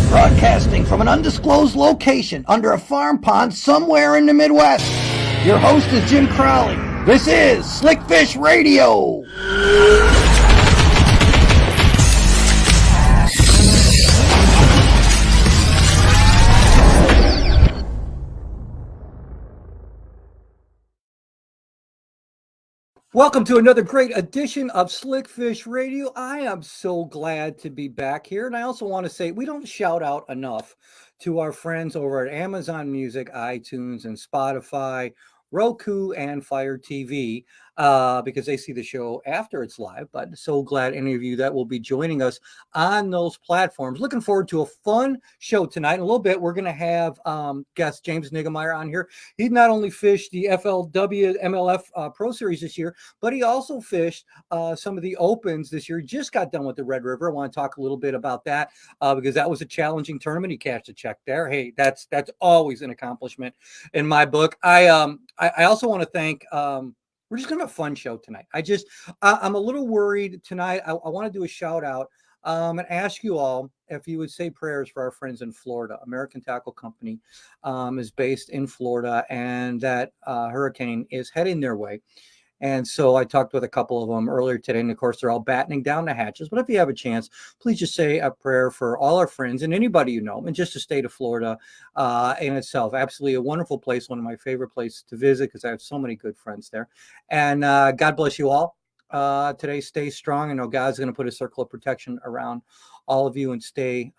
Broadcasting from an undisclosed location under a farm pond somewhere in the Midwest. Your host is Jim Crowley. This is Slickfish Radio. Welcome to another great edition of Slickfish Radio. I am so glad to be back here. And I also want to say we don't shout out enough to our friends over at Amazon Music, iTunes, and Spotify, Roku, and Fire TV because they see the show after it's live. But so glad any of you that will be joining us on those platforms. Looking forward to a fun show tonight. In a little bit, we're going to have guest James Niggemeyer on here. He not only fished the FLW MLF Pro Series this year, but he also fished some of the Opens this year. He just got done with the Red River. I want to talk a little bit about that because that was a challenging tournament. He cashed a check there. Hey, that's always an accomplishment in my book. I also want to thank. We're just gonna have a fun show tonight. I'm a little worried tonight. I want to do a shout out and ask you all if you would say prayers for our friends in Florida. American Tackle Company is based in Florida, and that hurricane is heading their way. And so I talked with a couple of them earlier today, and of course, they're all battening down the hatches. But if you have a chance, please just say a prayer for all our friends and anybody you know, and just the state of Florida in itself. Absolutely a wonderful place, one of my favorite places to visit because I have so many good friends there. And God bless you all. Today, stay strong. I know God's going to put a circle of protection around all of you and stay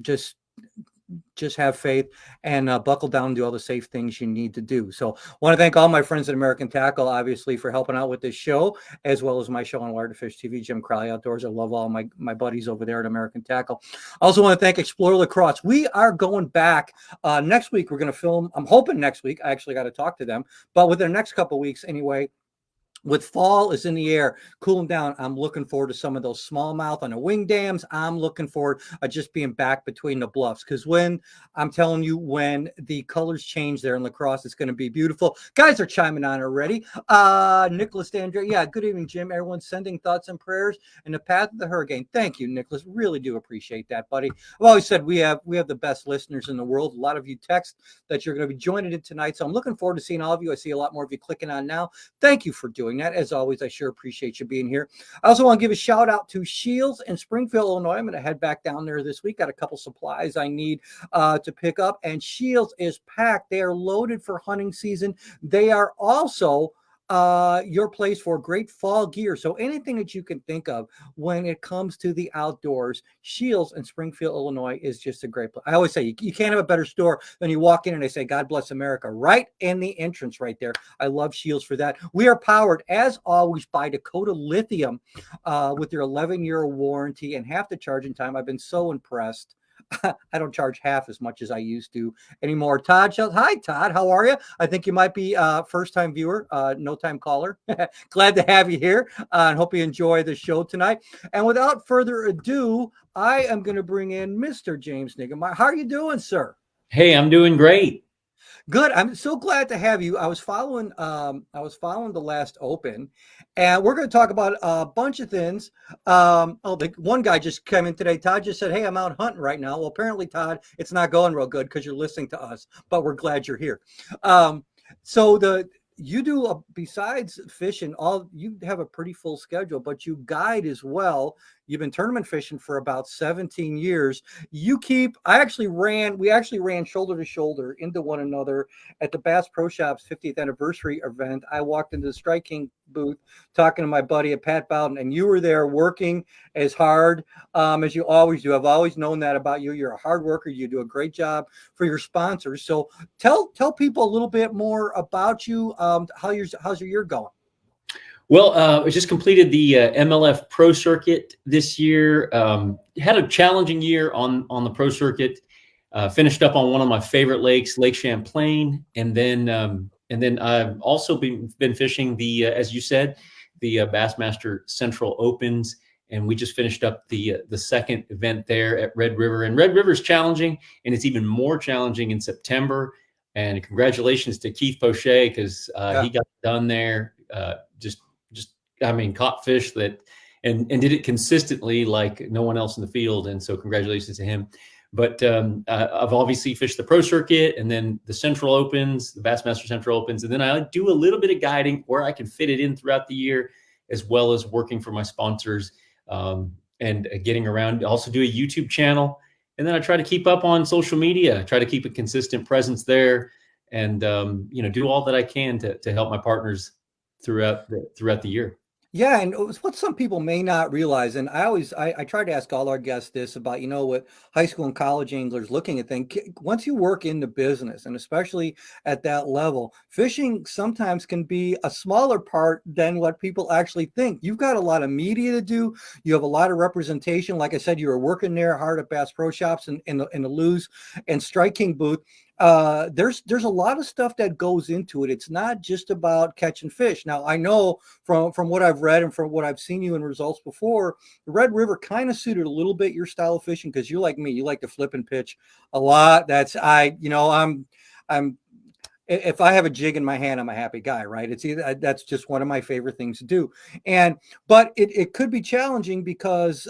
just have faith and buckle down and do all the safe things you need to do. So I want to thank all my friends at American Tackle, obviously, for helping out with this show, as well as my show on Wire to Fish TV, Jim Crowley Outdoors. I love all my buddies over there at American Tackle. I also want to thank Explore Lacrosse. We are going back next week. We're going to film. I'm hoping next week. I actually got to talk to them. But within the next couple of weeks anyway, with fall is in the air, cooling down, I'm looking forward to some of those smallmouth on the wing dams. I'm looking forward to just being back between the bluffs because when the colors change there in Lacrosse, it's going to be beautiful. Guys are chiming on already. Nicholas Andre, yeah, good evening, Jim. Everyone's sending thoughts and prayers in the path of the hurricane. Thank you, Nicholas. Really do appreciate that, buddy. I've always said we have the best listeners in the world. A lot of you text that you're going to be joining in tonight, so I'm looking forward to seeing all of you. I see a lot more of you clicking on now. Thank you for doing that. As always, I sure appreciate you being here. I also want to give a shout out to Shields in Springfield, Illinois. I'm going to head back down there this week. Got a couple supplies I need to pick up, and Shields is packed. They are loaded for hunting season. They are also your place for great fall gear. So anything that you can think of when it comes to the outdoors, Shields in Springfield, Illinois is just a great place. I always say you can't have a better store than you walk in and they say, God bless America, right in the entrance right there. I love Shields for that. We are powered, as always, by Dakota Lithium with their 11-year warranty and half the charging time. I've been so impressed. I don't charge half as much as I used to anymore. Todd, hi, Todd. How are you? I think you might be a first-time viewer, no-time caller. Glad to have you here and hope you enjoy the show tonight. And without further ado, I am going to bring in Mr. James Niggemeyer. How are you doing, sir? Hey, I'm doing great. Good. I'm so glad to have you. I was following the last Open, and we're going to talk about a bunch of things. One guy just came in today. Todd just said, "Hey, I'm out hunting right now." Well, apparently, Todd, it's not going real good because you're listening to us, but we're glad you're here. You do besides fishing, you have a pretty full schedule, but you guide as well. You've been tournament fishing for about 17 years. We actually ran shoulder to shoulder into one another at the Bass Pro Shop's 50th anniversary event. I walked into the Strike King booth talking to my buddy Pat Bowden, and you were there working as hard as you always do. I've always known that about you. You're a hard worker. You do a great job for your sponsors. So tell people a little bit more about you. How's your year going? Well, I just completed the MLF Pro Circuit this year. Had a challenging year on the Pro Circuit. Finished up on one of my favorite lakes, Lake Champlain, and then I've also been fishing as you said, the Bassmaster Central Opens, and we just finished up the second event there at Red River. And Red River is challenging, and it's even more challenging in September. And congratulations to Keith Poche because he got done there. Caught fish that and did it consistently like no one else in the field. And so congratulations to him. But I've obviously fished the pro circuit, and then the Central Opens, the Bassmaster Central Opens, and then I do a little bit of guiding where I can fit it in throughout the year, as well as working for my sponsors, and getting around. I also do a YouTube channel, and then I try to keep up on social media. I try to keep a consistent presence there, and do all that I can to help my partners throughout the year. Yeah, and what some people may not realize, and I try to ask all our guests this about, what high school and college anglers looking at things. Once you work in the business, and especially at that level, fishing sometimes can be a smaller part than what people actually think. You've got a lot of media to do. You have a lot of representation. Like I said, you were working there hard at Bass Pro Shops and in the Lew's and Strike King booth. There's a lot of stuff that goes into it. It's not just about catching fish. Now, I know from what I've read and from what I've seen you in results before, the Red River kind of suited a little bit your style of fishing, because you're like me, you like to flip and pitch a lot. I'm if I have a jig in my hand, I'm a happy guy, right? It's either that's just one of my favorite things to do. But it could be challenging because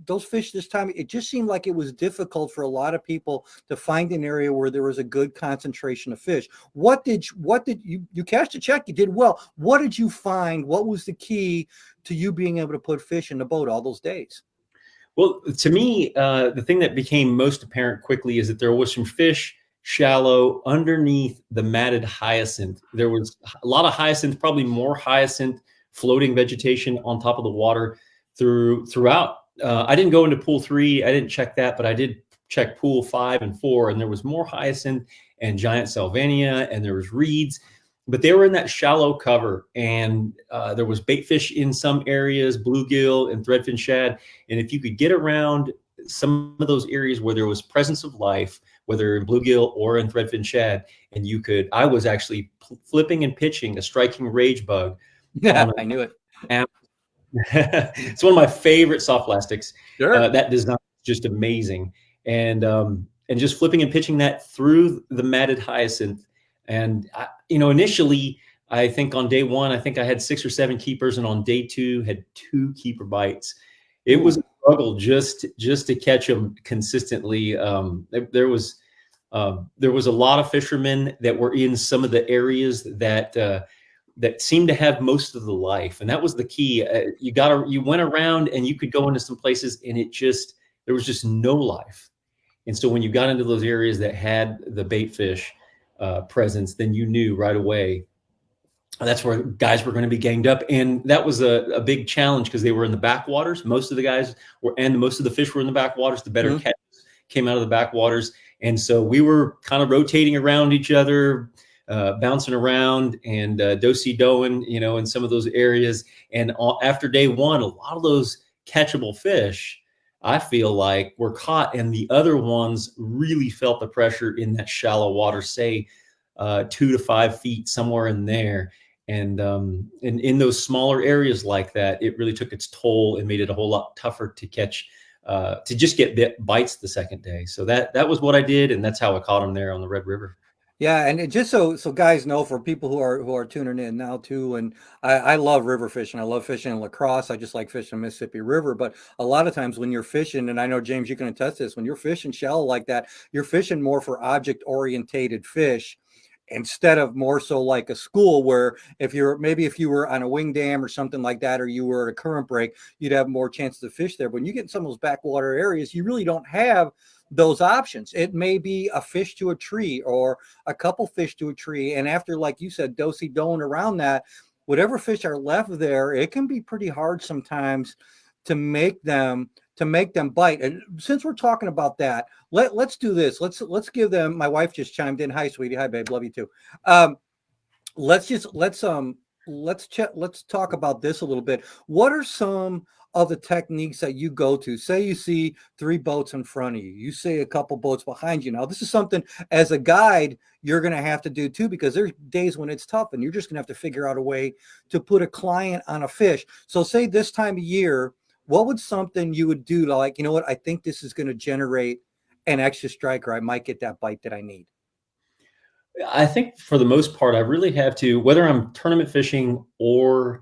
those fish this time, it just seemed like it was difficult for a lot of people to find an area where there was a good concentration of fish. What did you cashed a check? You did well. What did you find? What was the key to you being able to put fish in the boat all those days? Well, to me, the thing that became most apparent quickly is that there was some fish shallow underneath the matted hyacinth. There was a lot of hyacinth, probably more hyacinth floating vegetation on top of the water throughout. I didn't go into pool 3. I didn't check that, but I did check pool 5 and 4, and there was more hyacinth and giant salvinia, and there was reeds, but they were in that shallow cover, and there was bait fish in some areas, bluegill and threadfin shad. And if you could get around some of those areas where there was presence of life, whether in bluegill or in threadfin shad, and I was actually flipping and pitching a striking rage bug. Yeah, I knew it. It's one of my favorite soft plastics. Sure. That design is just amazing, and just flipping and pitching that through the matted hyacinth. And initially, I think on day 1, I think I had 6 or 7 keepers, and on day 2 had 2 keeper bites. It was a struggle just to catch them consistently. There was a lot of fishermen that were in some of the areas that seemed to have most of the life, and that was the key. You went around and you could go into some places, and there was just no life. And so when you got into those areas that had the bait fish presence, then you knew right away that's where guys were going to be ganged up. And that was a big challenge, because they were in the backwaters. Most of the guys were, and most of the fish were in the backwaters. The better catches came out of the backwaters. And so we were kind of rotating around each other, bouncing around and do-si-doing, in some of those areas. And after day 1, a lot of those catchable fish, I feel like, were caught, and the other ones really felt the pressure in that shallow water, say 2 to 5 feet, somewhere in there. And in those smaller areas like that, it really took its toll and made it a whole lot tougher to catch, to just get bites the second day. So that was what I did, and that's how I caught them there on the Red River. Yeah, and just so guys know, for people who are tuning in now too, and I love river fishing. I love fishing in La Crosse. I just like fishing Mississippi River. But a lot of times when you're fishing, and I know James, you can attest to this, when you're fishing shallow like that, you're fishing more for object orientated fish, instead of more so like a school, where if you were on a wing dam or something like that, or you were at a current break, you'd have more chances to fish there. But when you get in some of those backwater areas, you really don't have those options. It may be a fish to a tree or a couple fish to a tree, and after, like you said, do-si-doing around that, whatever fish are left there, it can be pretty hard sometimes to make them bite. And since we're talking about that, let's do this. Let's give them. My wife just chimed in. Hi, sweetie. Hi, babe. Love you too. Let's talk about this a little bit. What are some of the techniques that you go to? Say you see 3 boats in front of you, you see a couple boats behind you. Now, this is something as a guide you're going to have to do too, because there's days when it's tough and you're just going to have to figure out a way to put a client on a fish. So say this time of year, what would something you would do to, like, what, I think this is going to generate an extra strike, or I might get that bite that I need? I think for the most part, I really have to, whether I'm tournament fishing or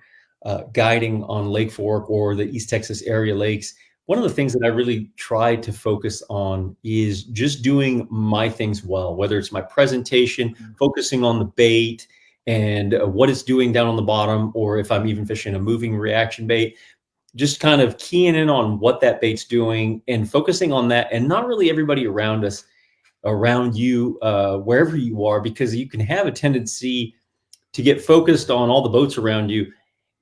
guiding on Lake Fork or the East Texas area lakes, one of the things that I really try to focus on is just doing my things well, whether it's my presentation, focusing on the bait and what it's doing down on the bottom, or if I'm even fishing a moving reaction bait, just kind of keying in on what that bait's doing and focusing on that, and not really everybody around us, around you, wherever you are, because you can have a tendency to get focused on all the boats around you,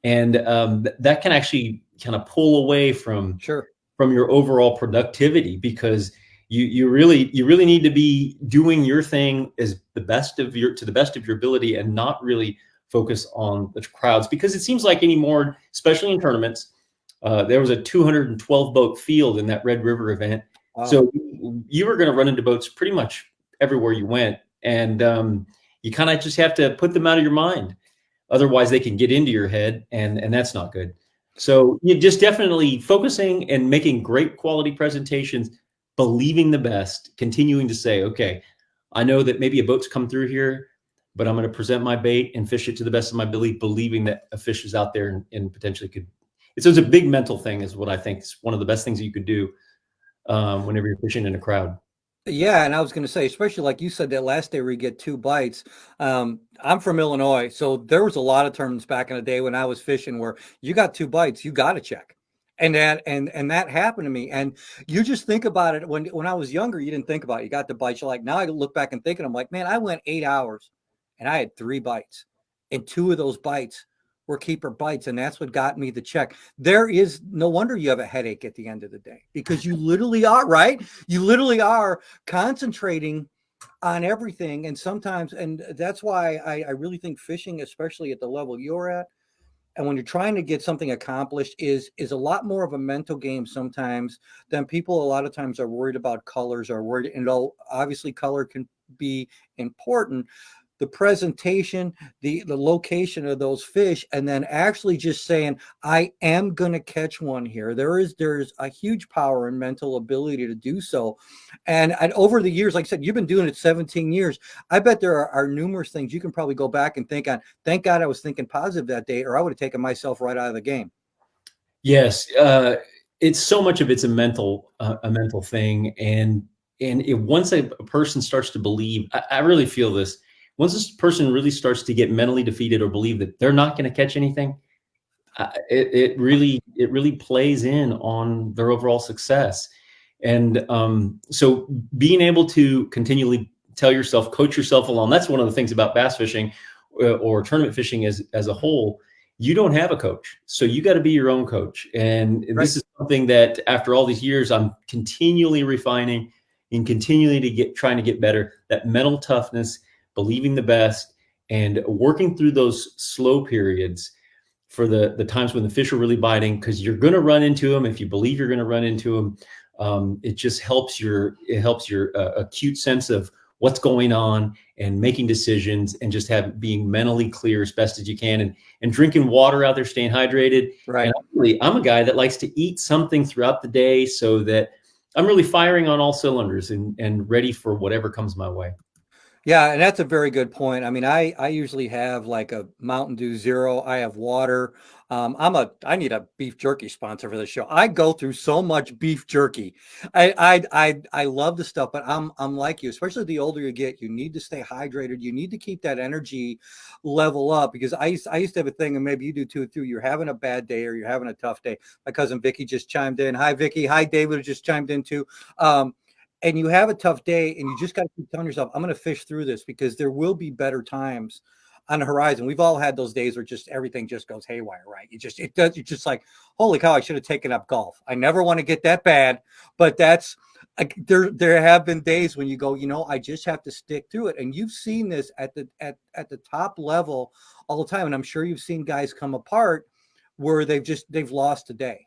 and that can actually kind of pull away from Sure. your overall productivity, because you really need to be doing your thing as the best of your to the best of your ability, and not really focus on the crowds, because it seems like anymore, especially in tournaments, there was a 212 boat field in that Red River event. Wow. So you were going to run into boats pretty much everywhere you went, and you kind of just have to put them out of your mind. Otherwise, they can get into your head, and that's not good. So you just definitely focusing and making great quality presentations, believing the best, continuing to say, okay, I know that maybe a boat's come through here, but I'm going to present my bait and fish it to the best of my ability, believing that a fish is out there and potentially could. It's a big mental thing, is what I think is one of the best things you could do whenever you're fishing in a crowd. Yeah, and I was going to say, especially like you said, that last day where you get 2 bites. I'm from Illinois, so there was a lot of tournaments back in the day when I was fishing where you got 2 bites, you got to check, and that happened to me. And you just think about it when I was younger, you didn't think about it. You got the bites. You're like, now I look back and thinking, I'm like, man, I went 8 hours, and I had 3 bites, and 2 of those bites were keeper bites, and that's what got me the check. There is no wonder you have a headache at the end of the day, because you literally are, right? You literally are concentrating on everything. And sometimes, and that's why I really think fishing, especially at the level you're at, and when you're trying to get something accomplished, is a lot more of a mental game sometimes than people a lot of times are worried about colors, or worried. And obviously color can be important, the presentation, the location of those fish, and then actually just saying, I am going to catch one here. There's a huge power and mental ability to do so. And over the years, like I said, you've been doing it 17 years. I bet there are numerous things you can probably go back and think on. Thank God I was thinking positive that day, or I would have taken myself right out of the game. Yes, it's so much of it's a mental thing, and once a person starts to believe, I really feel this. Once this person really starts to get mentally defeated or believe that they're not going to catch anything, it really plays in on their overall success. And so being able to continually tell yourself, coach yourself along. That's one of the things about bass fishing or tournament fishing as a whole. You don't have a coach, so you got to be your own coach. And Right. This is something that after all these years, I'm continually refining and continually trying to get better. That mental toughness, believing the best, and working through those slow periods for the times when the fish are really biting, because you're going to run into them. If you believe you're going to run into them, it just helps your acute sense of what's going on and making decisions, and just being mentally clear as best as you can, and drinking water out there, staying hydrated. Right. And I'm a guy that likes to eat something throughout the day so that I'm really firing on all cylinders and ready for whatever comes my way. Yeah, and that's a very good point. I mean, I usually have like a Mountain Dew Zero. I have water. I need a beef jerky sponsor for the show. I go through so much beef jerky. I love the stuff, but I'm like you. Especially the older you get, you need to stay hydrated. You need to keep that energy level up, because I used to have a thing, and maybe you do too. You're having a bad day or you're having a tough day. My cousin Vicky just chimed in. Hi, Vicky. Hi, David just chimed in too. And you have a tough day, and you just got to keep telling yourself, I'm going to fish through this, because there will be better times on the horizon. We've all had those days where just everything just goes haywire, right? It's just like, holy cow, I should have taken up golf. I never want to get that bad, but that's there have been days when you go, I just have to stick through it. And you've seen this at the top level all the time. And I'm sure you've seen guys come apart where they've lost a day.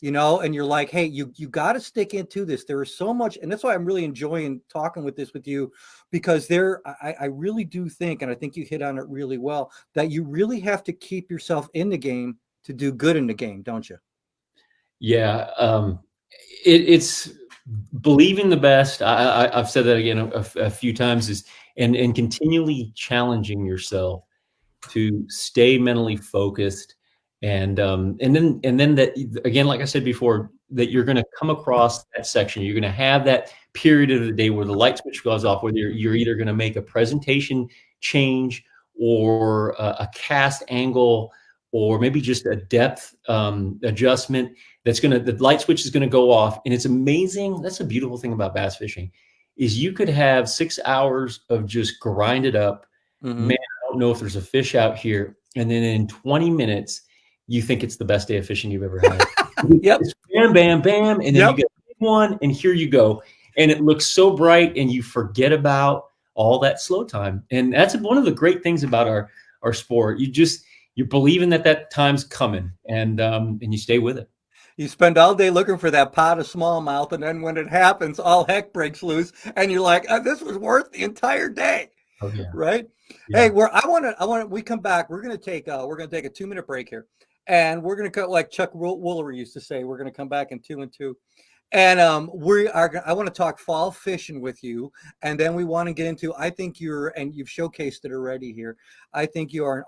And you're like, hey, you got to stick into this. There is so much. And that's why I'm really enjoying talking with you, because I really do think, and I think you hit on it really well, that you really have to keep yourself in the game to do good in the game, don't you? Yeah. It's believing the best. I've said that again a few times, and continually challenging yourself to stay mentally focused And then that, again, like I said before, that you're going to come across that section. You're going to have that period of the day where the light switch goes off, where you're either going to make a presentation change or a cast angle, or maybe just a depth adjustment. The light switch is going to go off. And it's amazing. That's a beautiful thing about bass fishing, is you could have 6 hours of just grind it up. Mhm. Man, I don't know if there's a fish out here. And then in 20 minutes, you think it's the best day of fishing you've ever had. Yep. It's bam, bam, bam. And then you get a big one, and here you go. And it looks so bright, and you forget about all that slow time. And that's one of the great things about our sport. You're believing that time's coming, and you stay with it. You spend all day looking for that pot of smallmouth, and then when it happens, all heck breaks loose, and you're like, "This was worth the entire day." Oh, yeah. Right? Yeah. Hey, we come back. We're gonna take a 2-minute break here, and we're gonna cut like Chuck Woolery used to say. We're gonna come back in 2 and 2, and I want to talk fall fishing with you, and then we want to get into. I think you've showcased it already here. I think you are an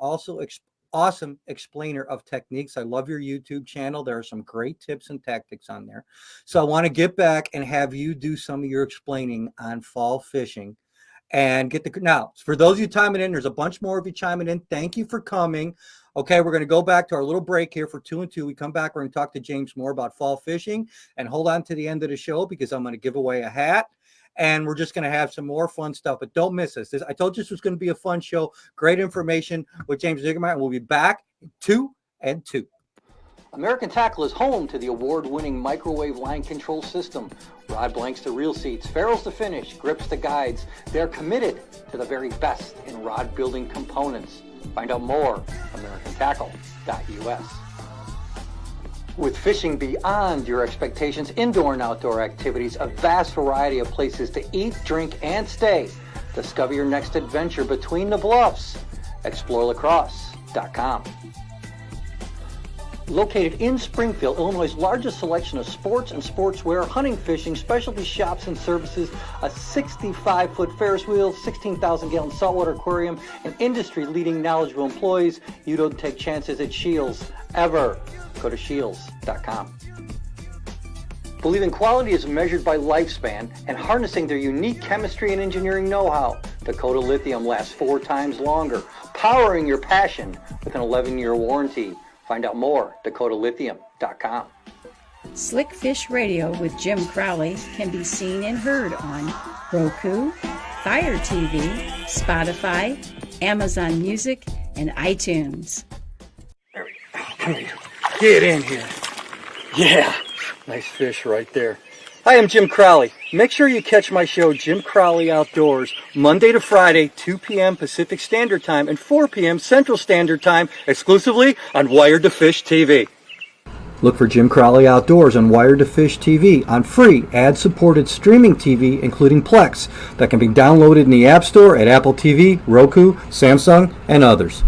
awesome explainer of techniques. I love your YouTube channel. There are some great tips and tactics on there. So I want to get back and have you do some of your explaining on fall fishing and now for those of you chiming in, there's a bunch more of you chiming in. Thank you for coming. Okay, we're going to go back to our little break here for 2 and 2. We come back, we're going to talk to James more about fall fishing, and hold on to the end of the show because I'm going to give away a hat. And we're just going to have some more fun stuff, but don't miss us. I told you this was going to be a fun show. Great information with James Niggemeyer, and we'll be back in 2 and 2. American Tackle is home to the award-winning microwave line control system. Rod blanks to reel seats, ferrules to finish, grips to guides. They're committed to the very best in rod building components. Find out more, americantackle.us. With fishing beyond your expectations, indoor and outdoor activities, a vast variety of places to eat, drink, and stay. Discover your next adventure between the bluffs. ExploreLaCrosse.com. Located in Springfield, Illinois' largest selection of sports and sportswear, hunting, fishing, specialty shops and services, a 65-foot Ferris wheel, 16,000-gallon saltwater aquarium, and industry-leading knowledgeable employees. You don't take chances at Shields, ever. Go to Shields.com. Believing quality is measured by lifespan and harnessing their unique chemistry and engineering know-how. Dakota Lithium lasts 4 times longer, powering your passion with an 11-year warranty. Find out more, DakotaLithium.com. Slickfish Radio with Jim Crowley can be seen and heard on Roku, Fire TV, Spotify, Amazon Music, and iTunes. Come here. Get in here. Yeah, nice fish right there. Hi, I'm Jim Crowley. Make sure you catch my show, Jim Crowley Outdoors, Monday to Friday, 2 p.m. Pacific Standard Time and 4 p.m. Central Standard Time, exclusively on Wired to Fish TV. Look for Jim Crowley Outdoors on Wired to Fish TV on free, ad-supported streaming TV, including Plex, that can be downloaded in the App Store at Apple TV, Roku, Samsung, and others.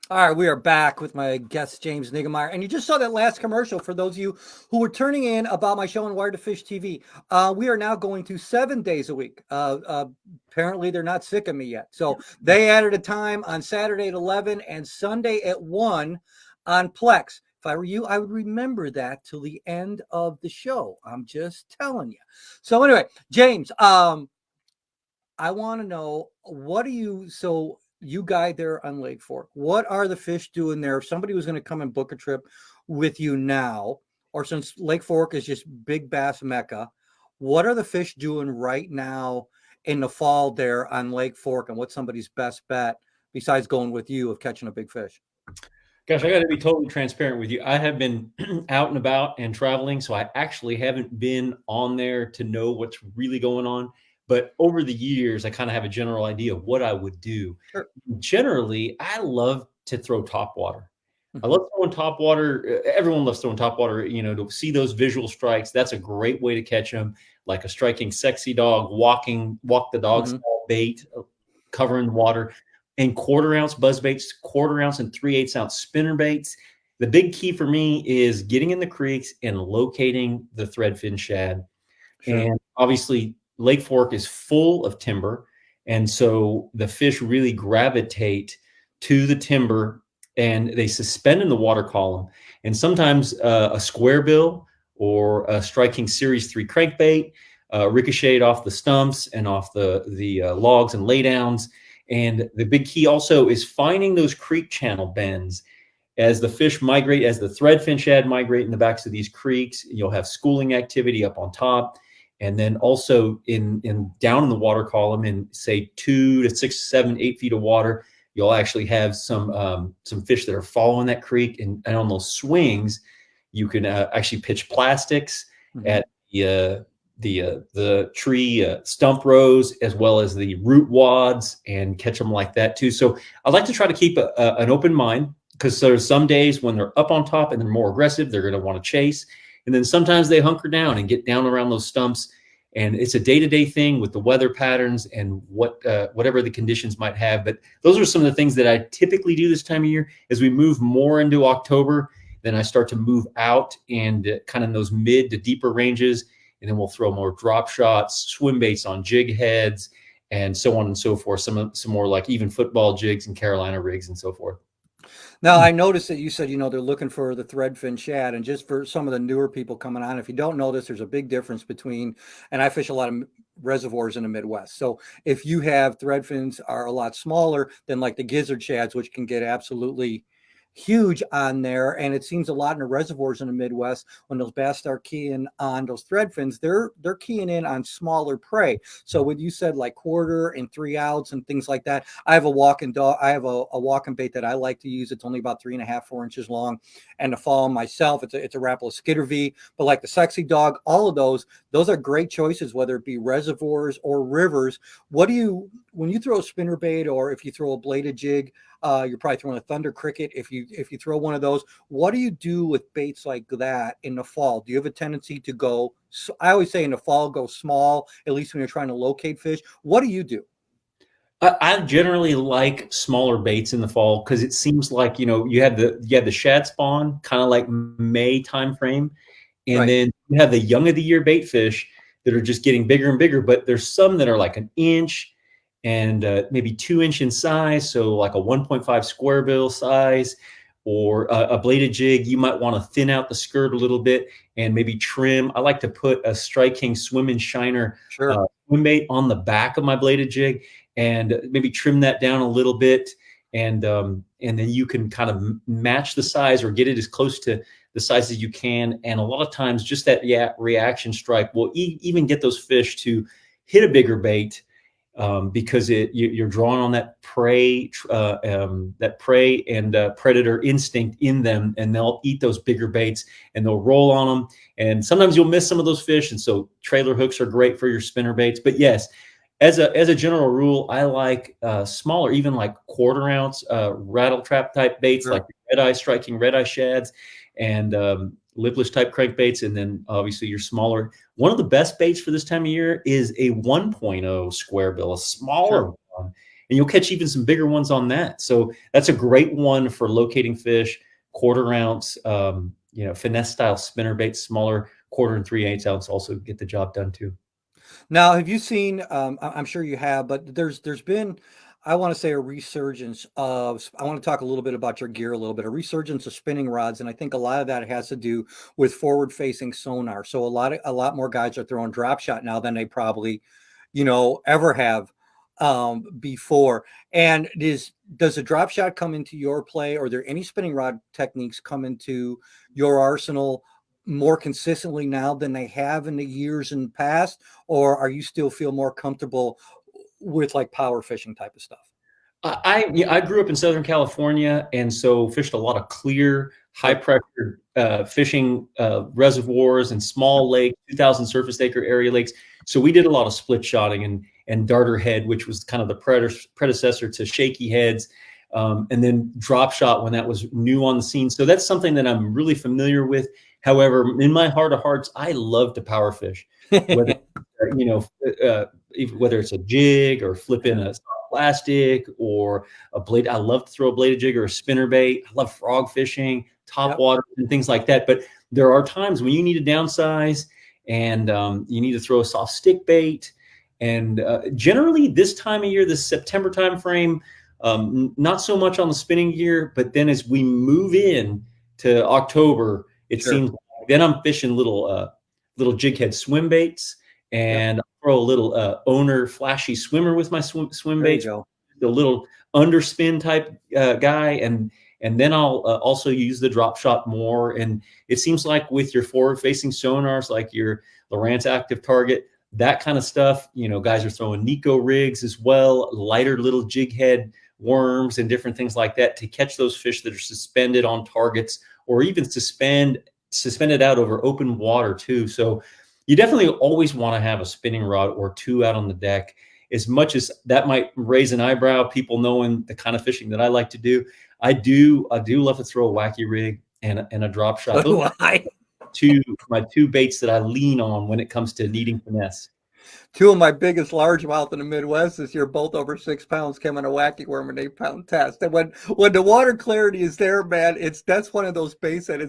All right, we are back with my guest, James Niggemeyer. And you just saw that last commercial for those of you who were turning in about my show on Wired to Fish TV. We are now going to 7 days a week. Apparently, they're not sick of me yet. So they added a time on Saturday at 11 and Sunday at 1 on Plex. If I were you, I would remember that till the end of the show. I'm just telling you. So anyway, James, I want to know, you guide there on Lake Fork. What are the fish doing there? If somebody was going to come and book a trip with you now, or since Lake Fork is just big bass mecca, what are the fish doing right now in the fall there on Lake Fork, and what's somebody's best bet besides going with you of catching a big fish? Gosh, I got to be totally transparent with you. I have been out and about and traveling, so I actually haven't been on there to know what's really going on. But over the years, I kind of have a general idea of what I would do. Sure. Generally, I love to throw topwater. I love throwing topwater. Everyone loves throwing topwater, to see those visual strikes. That's a great way to catch them, like a striking sexy dog, walk the dog style bait, covering the water, and 1/4 ounce buzz baits, 1/4 ounce and 3/8 ounce spinner baits. The big key for me is getting in the creeks and locating the threadfin shad. Sure. And obviously, Lake Fork is full of timber, and so the fish really gravitate to the timber and they suspend in the water column. And sometimes a square bill or a striking Series 3 crankbait ricocheted off the stumps and off the logs and laydowns. And the big key also is finding those creek channel bends. As the fish migrate, as the threadfin shad migrate in the backs of these creeks, you'll have schooling activity up on top. And then also in down in the water column in say 2 to 6, 7, 8 feet of water, you'll actually have some fish that are following that creek. And on those swings, you can actually pitch plastics at the tree stump rows, as well as the root wads, and catch them like that too. So I like to try to keep an open mind, because there's some days when they're up on top and they're more aggressive, they're going to want to chase. And then sometimes they hunker down and get down around those stumps. And it's a day-to-day thing with the weather patterns and whatever the conditions might have. But those are some of the things that I typically do this time of year. As we move more into October, then I start to move out and kind of in those mid to deeper ranges. And then we'll throw more drop shots, swim baits on jig heads, and so on and so forth. Some more like even football jigs and Carolina rigs and so forth. Now, I noticed that you said, they're looking for the threadfin shad. And just for some of the newer people coming on, if you don't know this, there's a big difference between, and I fish a lot of reservoirs in the Midwest. So if you have threadfins are a lot smaller than like the gizzard shads, which can get absolutely huge on there. And it seems a lot in the reservoirs in the Midwest, when those bass start keying on those threadfins, they're keying in on smaller prey. So when you said like quarter and 3 outs and things like that, I have a walking bait that I like to use. It's only about 3.5, 4 inches long. And to follow myself, it's a Rapala Skitter V, but like the Sexy Dog, all of those are great choices, whether it be reservoirs or rivers. When you throw a spinner bait, or if you throw a bladed jig, you're probably throwing a Thunder Cricket. If you throw one of those, what do you do with baits like that in the fall? Do you have a tendency to go? I always say in the fall, go small, at least when you're trying to locate fish. What do you do? I generally like smaller baits in the fall, because it seems like you have the shad spawn kind of like May timeframe, and Right. then you have the young of the year bait fish that are just getting bigger and bigger. But there's some that are like an inch and maybe 2 inch in size, so like a 1.5 square bill size, or a bladed jig. You might want to thin out the skirt a little bit and maybe trim. I like to put a Strike King Swim and Shiner swim bait on the back of my bladed jig, and maybe trim that down a little bit, and then you can kind of match the size or get it as close to the size as you can. And a lot of times, just that reaction strike will even get those fish to hit a bigger bait, because you're drawing on that prey and predator instinct in them, and they'll eat those bigger baits and they'll roll on them. And sometimes you'll miss some of those fish, and so trailer hooks are great for your spinner baits. But yes, as a general rule, I like smaller, even like 1/4 ounce rattle trap type baits, like striking red eye shads, and lipless type crankbaits. And then obviously your smaller. One of the best baits for this time of year is a 1.0 square bill, a smaller one, and you'll catch even some bigger ones on that. So that's a great one for locating fish. 1/4 ounce, finesse style spinner baits, smaller 1/4 and 3/8 ounce also get the job done too. Now, have you seen, I'm sure you have, but there's been, I want to say, a resurgence of, I want to talk a little bit about your gear a little bit, a resurgence of spinning rods. And I think a lot of that has to do with forward facing sonar. So a lot more guys are throwing drop shot now than they probably, ever have before. And does a drop shot come into your play? Or are there any spinning rod techniques come into your arsenal more consistently now than they have in the years in the past? Or are you still feel more comfortable with like power fishing type of stuff? I grew up in Southern California, and so fished a lot of clear, high pressure fishing reservoirs and small lake, 2,000 surface acre area lakes. So we did a lot of split shotting and darter head, which was kind of the predecessor to shaky heads, and then drop shot when that was new on the scene. So that's something that I'm really familiar with. However, in my heart of hearts, I love to power fish, whether whether it's a jig or flipping a plastic or a blade. I love to throw a bladed jig or a spinner bait. I love frog fishing, top water, and things like that. But there are times when you need to downsize, and you need to throw a soft stick bait. And generally this time of year, this September time frame, Not so much on the spinning gear, but then as we move in to October, it Sure. seems like then I'm fishing little jig head swim baits, and I'll throw a little owner flashy swimmer with my swim There you baits, go. the little underspin type guy, and then I'll also use the drop shot more. And it seems like with your forward facing sonars, like your Lowrance Active Target, that kind of stuff, guys are throwing Nico rigs as well, lighter little jig head worms and different things like that to catch those fish that are suspended on targets, or even suspended out over open water too. So you definitely always want to have a spinning rod or two out on the deck. As much as that might raise an eyebrow, people knowing the kind of fishing that I like to do, I do love to throw a wacky rig and a drop shot. So Those do I. my two baits that I lean on when it comes to needing finesse. Two of my biggest largemouth in the Midwest this year, both over 6 pounds, came on a wacky worm and 8-pound test. And when the water clarity is there, man, that's one of those baits that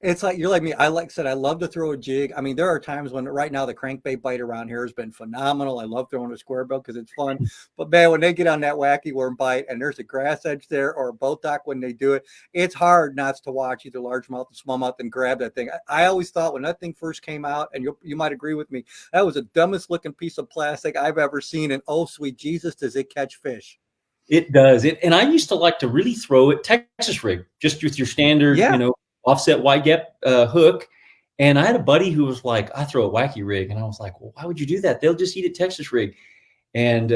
it's like, you're like me. I love to throw a jig. I mean, there are times when right now the crankbait bite around here has been phenomenal. I love throwing a square bill because it's fun. But man, when they get on that wacky worm bite and there's a grass edge there or a boat dock when they do it, it's hard not to watch either largemouth or smallmouth and grab that thing. I always thought when that thing first came out, and you might agree with me, that was the dumbest looking piece of plastic I've ever seen. And oh, sweet Jesus, does it catch fish? It does. And I used to like to really throw it Texas rig, just with your standard, offset wide gap hook. And I had a buddy who was like, I throw a wacky rig. And I was like, well, why would you do that? They'll just eat a Texas rig. And,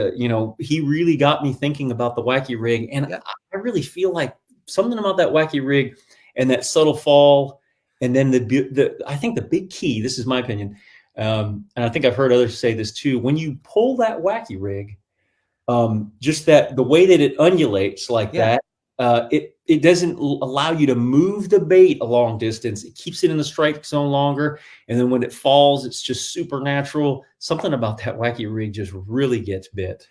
he really got me thinking about the wacky rig. And I really feel like something about that wacky rig and that subtle fall. And then I think the big key, this is my opinion, and I think I've heard others say this too, when you pull that wacky rig, just that the way that it undulates like that, it doesn't allow you to move the bait a long distance. It keeps it in the strike zone longer. And then when it falls, it's just supernatural. Something about that wacky rig just really gets bit.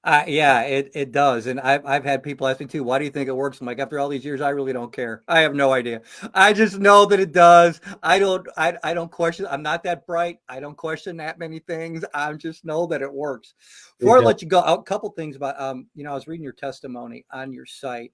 It does. And I've had people ask me too, why do you think it works? I'm like, after all these years, I really don't care. I have no idea. I just know that it does. I don't question. I'm not that bright. I don't question that many things. I just know that it works. Before I let you go, a couple things about, I was reading your testimony on your site.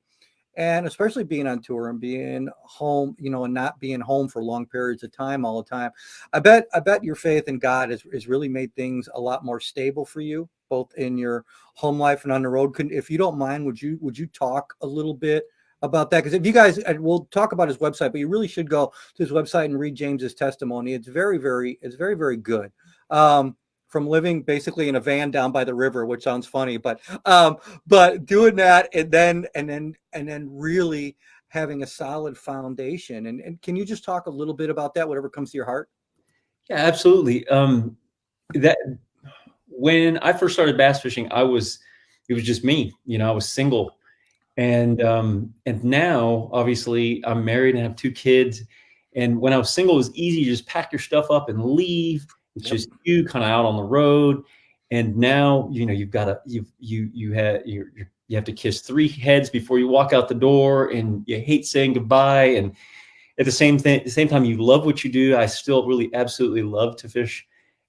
And especially being on tour and being home, and not being home for long periods of time all the time. I bet your faith in God has really made things a lot more stable for you, both in your home life and on the road. If you don't mind, would you talk a little bit about that? Because if you guys, we'll talk about his website, but you really should go to his website and read James's testimony. It's very, very good. From living basically in a van down by the river, which sounds funny, but doing that and then really having a solid foundation. And can you just talk a little bit about that, whatever comes to your heart? Yeah, absolutely. That when I first started bass fishing, it was just me, I was single. And now obviously I'm married and have 2 kids. And when I was single, it was easy to just pack your stuff up and leave. It's just you kind of out on the road. And now, you have to kiss 3 heads before you walk out the door, and you hate saying goodbye. And at the same time, you love what you do. I still really absolutely love to fish.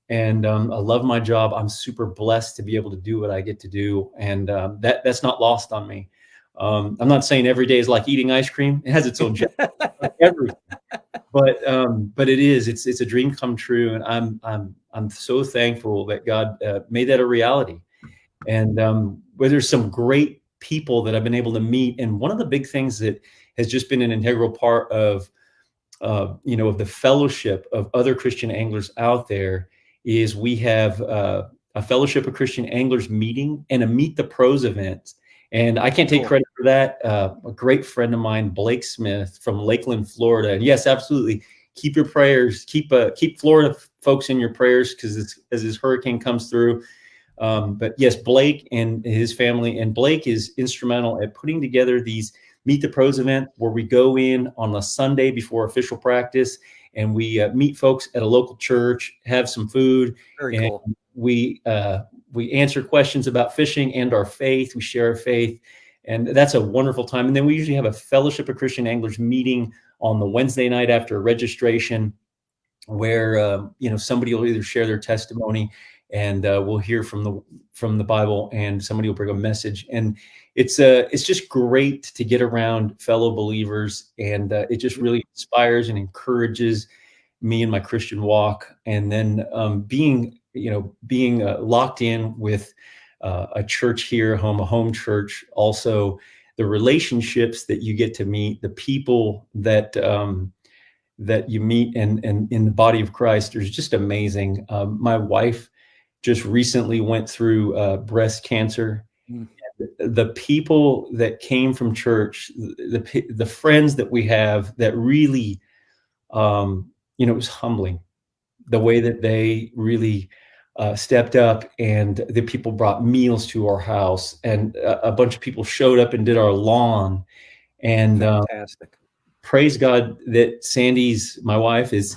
And I love my job. I'm super blessed to be able to do what I get to do. And that's not lost on me. I'm not saying every day is like eating ice cream. It has its own everything. But it is. It's a dream come true, and I'm so thankful that God made that a reality. And where there's some great people that I've been able to meet, and one of the big things that has just been an integral part of the fellowship of other Christian anglers out there is we have a Fellowship of Christian Anglers meeting and a Meet the Pros event. And I can't take credit for that. A great friend of mine, Blake Smith from Lakeland, Florida. And yes, absolutely. Keep your prayers. Keep Florida folks in your prayers as this hurricane comes through. But yes, Blake and his family. And Blake is instrumental at putting together these Meet the Pros event where we go in on a Sunday before official practice, and we meet folks at a local church, have some food. Very cool. We answer questions about fishing and our faith. We share our faith, and that's a wonderful time. And then we usually have a Fellowship of Christian Anglers meeting on the Wednesday night after registration. where somebody will either share their testimony, and we'll hear from the Bible, and somebody will bring a message, and it's just great to get around fellow believers, and it just really inspires and encourages me in my Christian walk. And then being locked in with a church here, a home church, also the relationships that you get to meet, the people that you meet, and in the body of Christ, is just amazing. My wife just recently went through breast cancer. Mm. The people that came from church, the friends that we have, that really, it was humbling the way that they really stepped up, and the people brought meals to our house, and a bunch of people showed up and did our lawn. And Fantastic. praise God that Sandy's, my wife, is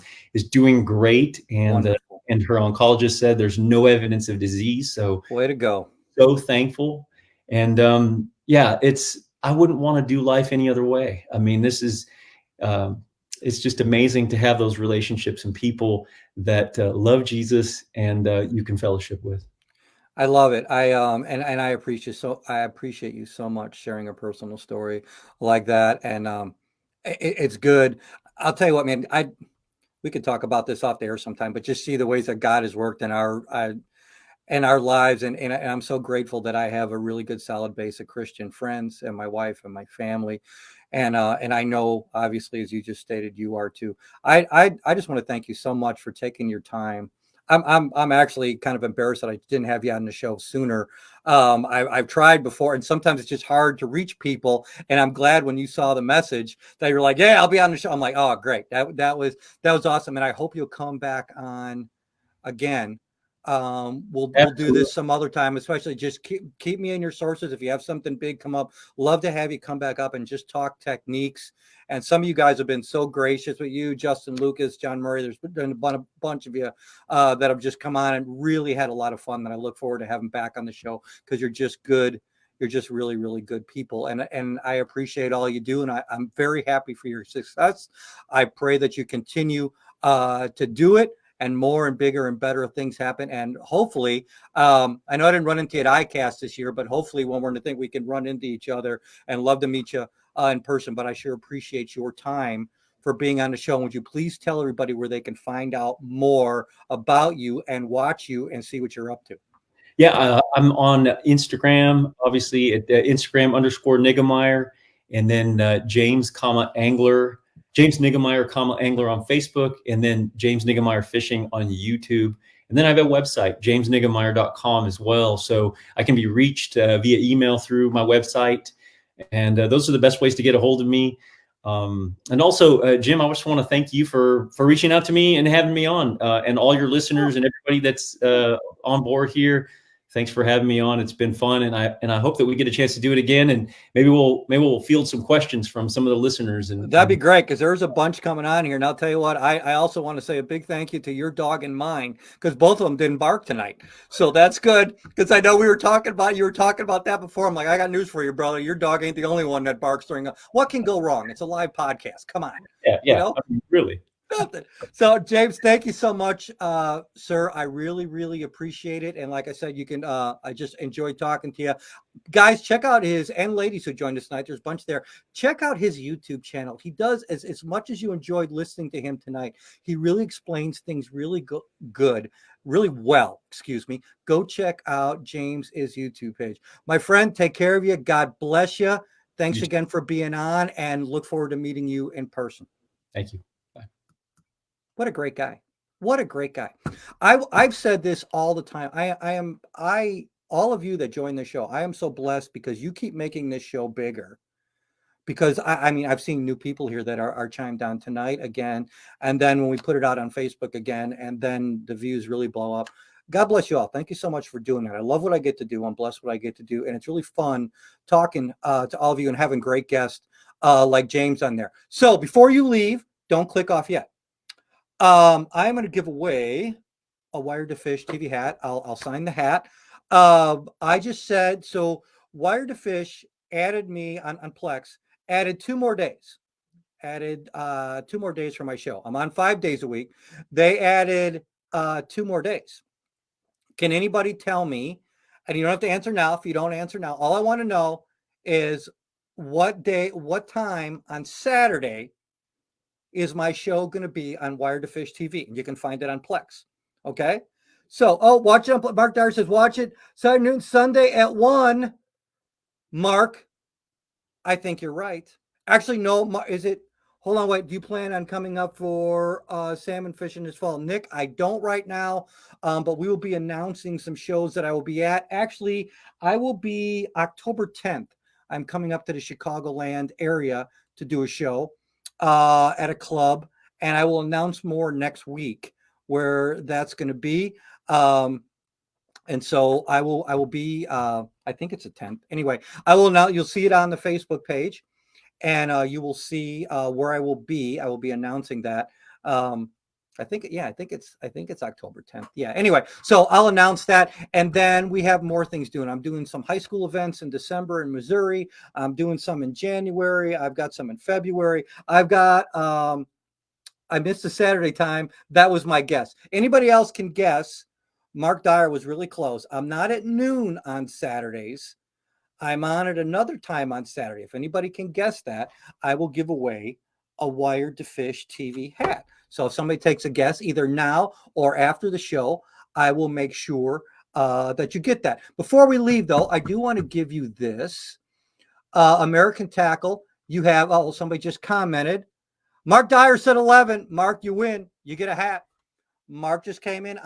doing great, and Wonderful. and her oncologist said there's no evidence of disease. So Way to go. so thankful. And I wouldn't want to do life any other way. I mean, this is it's just amazing to have those relationships and people that love Jesus, and you can fellowship with. I love it. And I appreciate you so much sharing a personal story like that. And it's good. I'll tell you what, man. We could talk about this off the air sometime, but just see the ways that God has worked in our lives, and I'm so grateful that I have a really good, solid base of Christian friends, and my wife and my family, and I know, obviously, as you just stated, you are too. I just want to thank you so much for taking your time. I'm actually kind of embarrassed that I didn't have you on the show sooner. I've tried before, and sometimes it's just hard to reach people. And I'm glad when you saw the message that you're like, "Yeah, I'll be on the show." I'm like, "Oh, great! That was awesome." And I hope you'll come back on again. We'll do this some other time, especially just keep me in your sources. If you have something big come up, love to have you come back up and just talk techniques. And some of you guys have been so gracious with you, Justin Lucas, John Murray. There's been a bunch of you that have just come on and really had a lot of fun, that I look forward to having back on the show, because you're just good. You're just really, really good people. And I appreciate all you do. And I'm very happy for your success. I pray that you continue to do it, and more and bigger and better things happen. And hopefully, I know I didn't run into you at ICAST this year, but hopefully when we're in the thing, we can run into each other, and love to meet you in person. But I sure appreciate your time for being on the show. Would you please tell everybody where they can find out more about you and watch you and see what you're up to? Yeah, I'm on Instagram, obviously at Instagram _Niggemeyer, and then James Angler, James Niggemeyer, Angler on Facebook, and then James Niggemeyer Fishing on YouTube. And then I have a website, jamesniggemeyer.com, as well. So I can be reached via email through my website. And those are the best ways to get a hold of me. And also, Jim, I just want to thank you for reaching out to me and having me on, and all your listeners and everybody that's on board here. Thanks for having me on. It's been fun, and I hope that we get a chance to do it again, and maybe we'll field some questions from some of the listeners. And that'd be great, because there's a bunch coming on here. And I'll tell you what, I also want to say a big thank you to your dog and mine, because both of them didn't bark tonight. So that's good, because I know you were talking about that before. I'm like, I got news for you, brother. Your dog ain't the only one that barks during what can go wrong? It's a live podcast. Come on. Yeah. You know? I mean, really. Nothing. So, James, thank you so much, sir. I really, really appreciate it. And like I said, you can, I just enjoyed talking to you. Guys, check out his, and ladies who joined us tonight, there's a bunch there. Check out his YouTube channel. He does, as much as you enjoyed listening to him tonight, he really explains things really good, really well, excuse me. Go check out James's YouTube page. My friend, take care of you. God bless you. Thanks again for being on, and look forward to meeting you in person. Thank you. What a great guy. What a great guy. I've said this all the time. All of you that join the show, I am so blessed, because you keep making this show bigger. Because I mean, I've seen new people here that are chimed on tonight again. And then when we put it out on Facebook again, and then the views really blow up. God bless you all. Thank you so much for doing that. I love what I get to do. I'm blessed what I get to do. And it's really fun talking to all of you and having great guests like James on there. So before you leave, don't click off yet. I'm going to give away a Wired to Fish TV hat. I'll sign the hat. I just said, so Wired to Fish added me on Plex, added 2 more days. added 2 more days for my show. I'm on 5 days a week. They added 2 more days. Can anybody tell me, and you don't have to answer now if you don't answer now. All I want to know is what day, what time on Saturday is my show going to be on Wired to Fish TV? And you can find it on Plex. Okay. So, watch it. Mark Dyer says, watch it Saturday noon, Sunday at 1. Mark, I think you're right. Actually, no. Is it? Hold on, wait. Do you plan on coming up for salmon fishing this fall? Nick, I don't right now, but we will be announcing some shows that I will be at. Actually, I will be October 10th. I'm coming up to the Chicagoland area to do a show at a club, and I will announce more next week where that's going to be. And so I will be, I think it's a 10th. Anyway, I will now, you'll see it on the Facebook page, and you will see where I will be. I will be announcing that. I think it's October 10th. Yeah. Anyway, so I'll announce that. And then we have more things doing. I'm doing some high school events in December in Missouri. I'm doing some in January. I've got some in February. I've got, I missed the Saturday time. That was my guess. Anybody else can guess? Mark Dyer was really close. I'm not at noon on Saturdays. I'm on at another time on Saturday. If anybody can guess that, I will give away a Wired to Fish TV hat. So if somebody takes a guess either now or after the show, I will make sure that you get that. Before we leave, though, I do want to give you this. American Tackle, you have, somebody just commented. Mark Dyer said 11. Mark, you win. You get a hat. Mark just came in.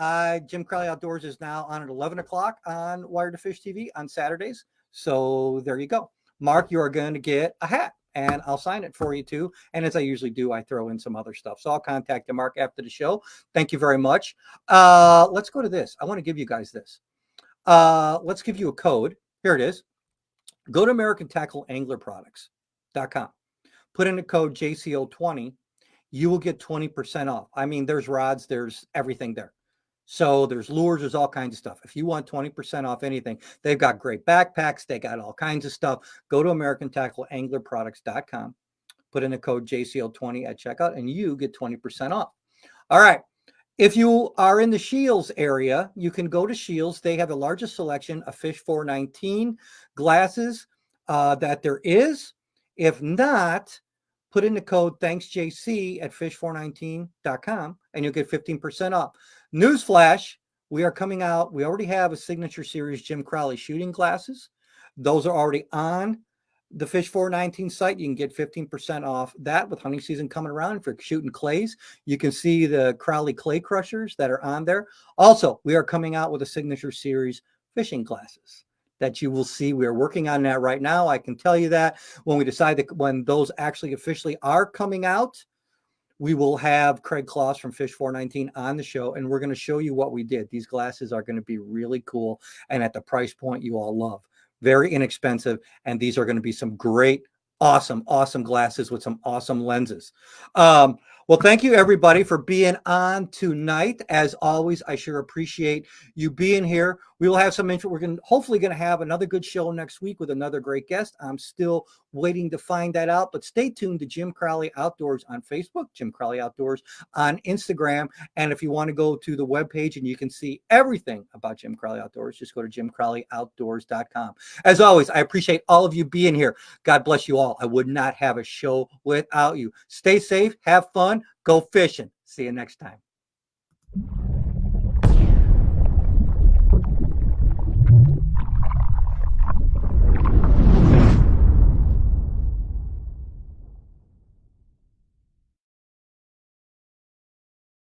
Jim Crowley Outdoors is now on at 11 o'clock on Wired to Fish TV on Saturdays. So there you go. Mark, you are going to get a hat, and I'll sign it for you too. And as I usually do, I throw in some other stuff. So I'll contact you, Mark, after the show. Thank you very much. Let's go to this. I want to give you guys this. Let's give you a code. Here it is. Go to AmericanTackleAnglerProducts.com. Put in the code JCO20. You will get 20% off. I mean, there's rods, there's everything there. So there's lures, there's all kinds of stuff. If you want 20% off anything, they've got great backpacks. They got all kinds of stuff. Go to AmericanTackleAnglerProducts.com. Put in the code JCO20 at checkout, and you get 20% off. All right. If you are in the Shields area, you can go to Shields. They have the largest selection of Fish 419 glasses that there is. If not, put in the code ThanksJC at fish419.com and you'll get 15% off. Newsflash, we are coming out. We already have a signature series Jim Crowley shooting glasses. Those are already on the Fish 419 site. You can get 15% off that with hunting season coming around. If you're shooting clays, you can see the Crowley clay crushers that are on there. Also, we are coming out with a signature series fishing glasses that you will see. We are working on that right now. I can tell you that when we decide that when those actually officially are coming out, we will have Craig Kloss from Fish 419 on the show, and we're going to show you what we did. These glasses are going to be really cool and at the price point you all love. Very inexpensive, and these are going to be some great, awesome glasses with some awesome lenses. Well, thank you everybody for being on tonight. As always, I sure appreciate you being here. We will have some info. We're hopefully going to have another good show next week with another great guest. I'm still waiting to find that out, but stay tuned to Jim Crowley Outdoors on Facebook, Jim Crowley Outdoors on Instagram. And if you want to go to the webpage and you can see everything about Jim Crowley Outdoors, just go to jimcrowleyoutdoors.com. As always, I appreciate all of you being here. God bless you all. I would not have a show without you. Stay safe, have fun, go fishing. See you next time.